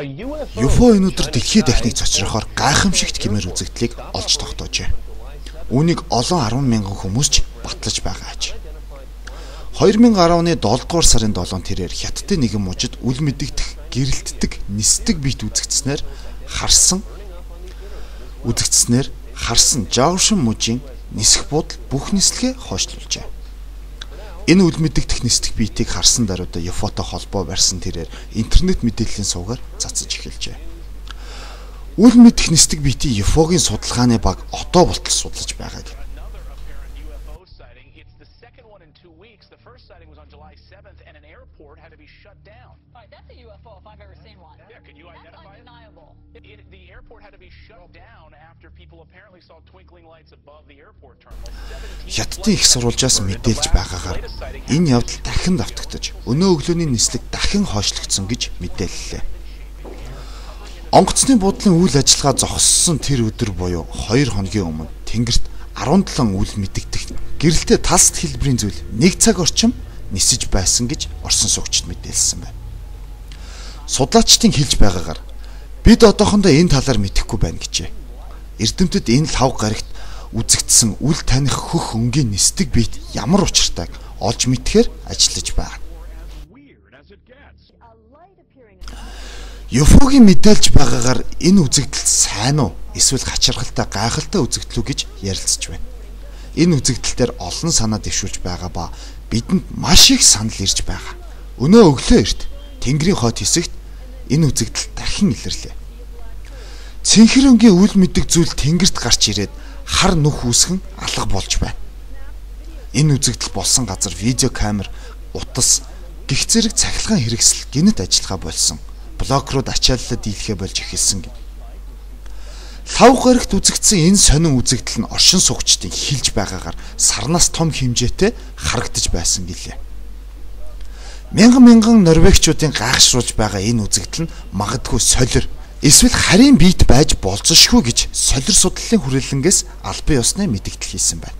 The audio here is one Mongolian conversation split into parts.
UFO өнөөдөр дэлхийд дахныг цочрохоор гайхамшигт хэмээр үзэгдлийг олж тогтоожээ. Үүнийг олон 10,000 хүмүүс ч батлаж байгаа аж. 2010 оны 7 дугаар сарын 7 тэрээр Хятадын нэгэн мужид үл мэдэгдэх, гэрэлтдэг, нисдэг биет үзэгдснээр харсан жавшин мужийн нисэх буудал бүх нислэгээ хойшлуулжээ. Энэ үл мэдэгдэх нисдэг биетийг харсан даруйда UFO-той холбоо барьсан тэрээр интернет мэдээллийн сувгаар цацаж эхэлжээ. Үл мэдэх нисдэг биетийн UFO-гийн судалгааны баг одоо болтол судалж байгааг. Хятадын их сурвалжаас мэдээлж байгаагаар энэ явдал дахин давтагдаж өнөө өглөөний нислэг дахин хойшлогдсон гэж мэдээллээ. Онгоцны буудлын үйл ажиллагаа зогссон тэр өдөр буюу 2 хоногийн өмнө тэнгэрт 17 үл мэдэгдэх гэрэлтэй талст хэлбэрийн зүйл 1 цаг орчим нисэж байсан гэж Орсын суугчид мэдээлсэн байна. Судлаачдын хэлж байгаагаар бид одоохондоо энэ талаар мэдэхгүй байна гэжээ. Эрдэмтэд энэ лав гарагт үзэгдсэн үл таних хөх өнгийн нисдэг биет ямар учиртайг олж мэдхээр ажиллаж байна. UFO-гийн мэдээлж байгаагаар энэ үзэгдэл сайн уу эсвэл хачирхалтай гайхалтай үзэгдэл үү гэж ярилцж байна. Энэ үзэгдэлээр олон санаа дэвшүүлж байгаа ба бидэнд маш их санал ирж байгаа. Өнөө өглөө эрт Тэнгэрийн хойд хэсэгт энэ үзэгдэл дахин илэрлээ. Цэнхэрэнгийн үл мэдэг зүйл тэнгэрт гарч ирээд хар нүх үүсгэн алга болж байна. Энэ үзэгдэл болсон газар видео камер, утас, гих зэрэг цахилгаан хэрэгсэл гинэт ажиллагаа болсон. Блогерууд ачааллаа дийлхэ болж эхэлсэн гэв. Лав гарагт үзэгдсэн энэ сонин үзэгдэл нь оршин суугчдын хэлж байгаагаар сарнаас том хэмжээтэй харагдаж байсан гэлээ. Мянган норвегичуудын гайхшруулж байгаа энэ үзэгдэл нь магадгүй солир эсвэл харийн биет байж болцсошгүй гэж солир судлалын хүрээлэнгээс албан ёсны мэдээлэл хийсэн байна.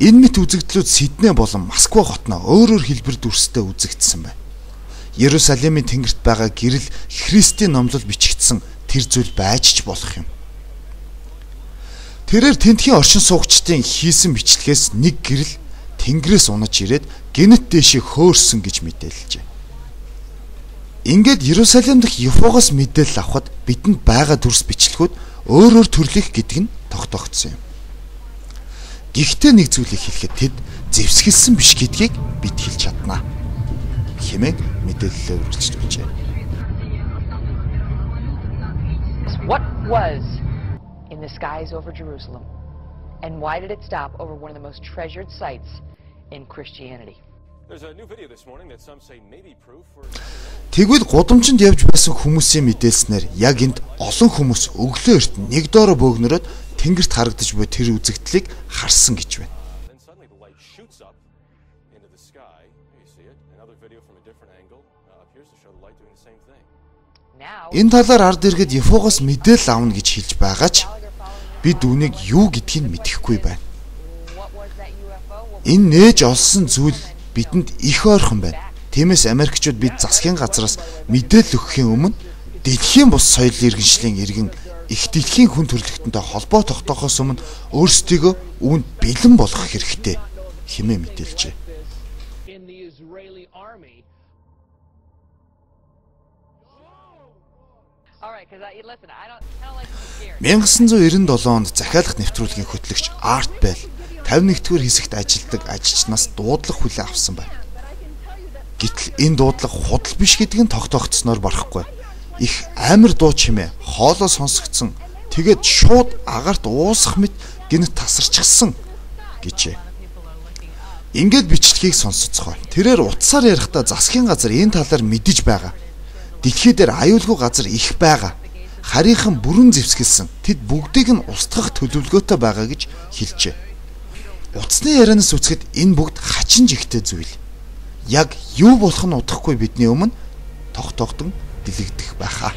Энэ мэт үзэгдлүүд Сидней болон Москва хотноо өөрөөр хэлбэр дүрстэй үзэгдсэн байна. Иерусалимын тэнгэрт байгаа гэрэл Христийн номлол бичигдсэн тэр зүйл байж ч болох юм. Тэрээр тентхийн оршин суугчдын хийсэн бичлэгээс нэг гэрэл тэнгэрээс унаж ирээд гинэт дэшээ хөөрсөн гэж мэдээлжээ. Ингээд Иерусалим дахь UFO-гоос мэдээлэл авахад бидэнд байгаа дүрс бичлэгүүд өөр төрлөх гэдэг нь тогтоогдсон юм. Гэхдээ нэг зүйлийг хэлэхэд тэд зэвсгэлсэн биш гэдгийг бид хэлж чаднаа. Хэмээн мэдээлэлээ үргэлжлүүлжээ. What was in the skies over Jerusalem and why did it stop over one of the most treasured sites in Christianity? Тэгвэл гудамжинд явж байсан хүмүүсийн мэдээлснээр яг энд олон хүмүүс өглөө эрт нэг доороо бөөгнөрөөд тэнгэрт харагдаж буй тэр үзэгдлийг харсан гэж байна. Энэ талаар ард иргэд UFO-гоос мэдээлэл авна гэж хэлж байгаа ч бид үүнийг юу гэдгийг мэдэхгүй байна. Энэ нээж олсон зүйл бидэнд их ойрхон байна. Тиймээс Америкчууд бид засгийн газраас мэдээлэл өгөхийн өмнө дэлхийн бус соёл иргэншлийн иргэн их дэлхийн хүн төрөлхтөнтэй холбоо тогтоохоос өмнө өөрсдийгөө үүнд бэлэн болгох хэрэгтэй хэмээн мэдээлжээ. 1997 онд захиалах нэвтрүүлгийн хөтлөгч Арт Белл 51-р хэсэгт ажилладаг ажилчнаас дуудлага хүлээн авсан байна. Гэтэл энэ дуудлага худал биш гэдг нь тогтоогдсноор барахгүй. Их амар дуу чимээ хоолоо сонсогдсон. Тэгээд шууд агарт уусах мэт гинэт тасарчихсан гэжээ. Ингээд бичлэгийг сонсоцгоо. Тэрээр утсаар ярихдаа засгийн газар энэ талаар мэдэж байгаа. Дэлхий дээр аюулгүй газар их байгаа. Харийнхан бүрэн зэвсгэлсэн. Тэд бүгдийг нь устгах төлөвлөгөөтэй байгаа гэж хэлжээ. Утасны ярианаас үзэхэд энэ бүгд хачин жигтэй зүйл. Яг юу болох нь удахгүй бидний өмнө тогтоогдсон дэлгэгдэх байхаа.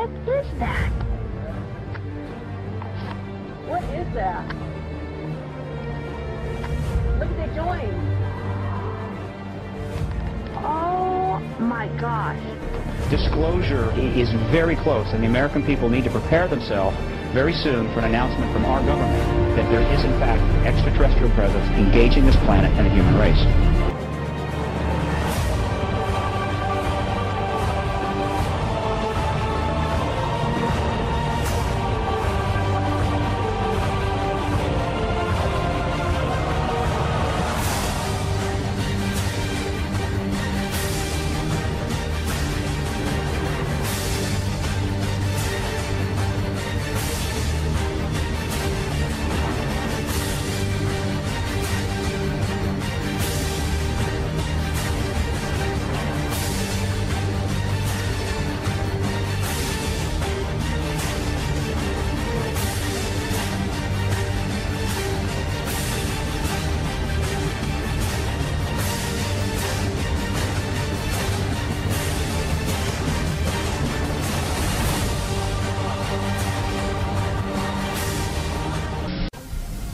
heck is that? What is that? Look at the joint. Oh my gosh. Disclosure is very close, and the American people need to prepare themselves very soon for an announcement from our government that there is, in fact, extraterrestrial presence engaging this planet and the human race.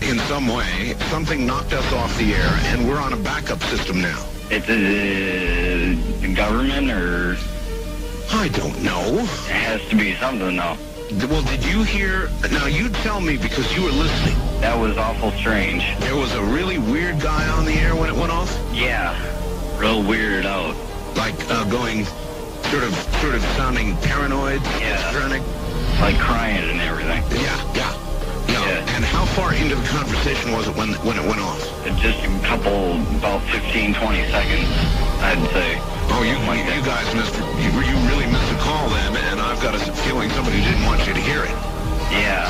In some way, something knocked us off the air, and we're on a backup system now. It's the government, or I don't know. it has to be something, though. Well, did you hear? Now, you tell me because you were listening. That was awful strange. There was a really weird guy on the air when it went off? Yeah, real weirded out. Like, going sort of sounding paranoid, Yeah. schizophrenic? Like crying and everything. Yeah. Yeah. And how far into the conversation was it when it went off? Just a couple, about 15, 20 seconds, I'd say. Oh, you Like that. guys you really missed a call then, and I've got a feeling somebody didn't want you to hear it. Yeah.